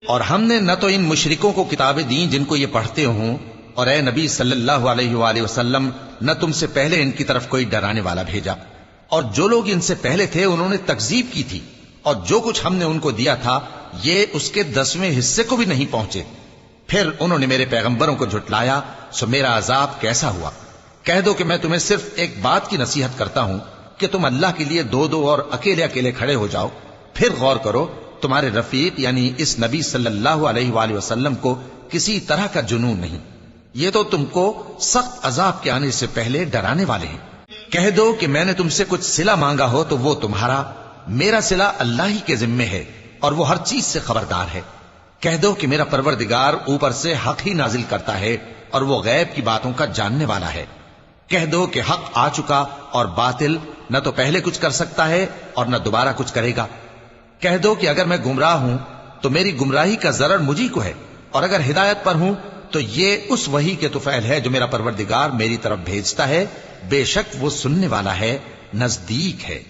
اور ہم نے نہ تو ان مشرکوں کو کتابیں دیں جن کو یہ پڑھتے ہوں، اور اے نبی صلی اللہ علیہ وآلہ وسلم نہ تم سے پہلے ان کی طرف کوئی ڈرانے والا بھیجا، اور جو لوگ ان سے پہلے تھے انہوں نے تکذیب کی تھی، اور جو کچھ ہم نے ان کو دیا تھا یہ اس کے 10ویں حصے کو بھی نہیں پہنچے۔ پھر انہوں نے میرے پیغمبروں کو جھٹلایا، سو میرا عذاب کیسا ہوا۔ کہہ دو کہ میں تمہیں صرف ایک بات کی نصیحت کرتا ہوں کہ تم اللہ کے لیے دو دو اور اکیلے اکیلے کھڑے ہو جاؤ، پھر غور کرو تمہارے رفیق یعنی اس نبی صلی اللہ علیہ وآلہ وسلم کو کسی طرح کا جنون نہیں، یہ تو تم کو سخت عذاب کے آنے سے پہلے ڈرانے والے ہیں۔ کہہ دو کہ میں نے تم سے کچھ صلہ مانگا ہو تو وہ تمہارا، میرا صلہ اللہ ہی کے ذمے ہے اور وہ ہر چیز سے خبردار ہے۔ کہہ دو کہ میرا پروردگار اوپر سے حق ہی نازل کرتا ہے اور وہ غیب کی باتوں کا جاننے والا ہے۔ کہہ دو کہ حق آ چکا اور باطل نہ تو پہلے کچھ کر سکتا ہے اور نہ دوبارہ کچھ کرے گا۔ کہہ دو کہ اگر میں گمراہ ہوں تو میری گمراہی کا ضرر مجھی کو ہے، اور اگر ہدایت پر ہوں تو یہ اس وحی کے طفیل ہے جو میرا پروردگار میری طرف بھیجتا ہے، بے شک وہ سننے والا ہے، نزدیک ہے۔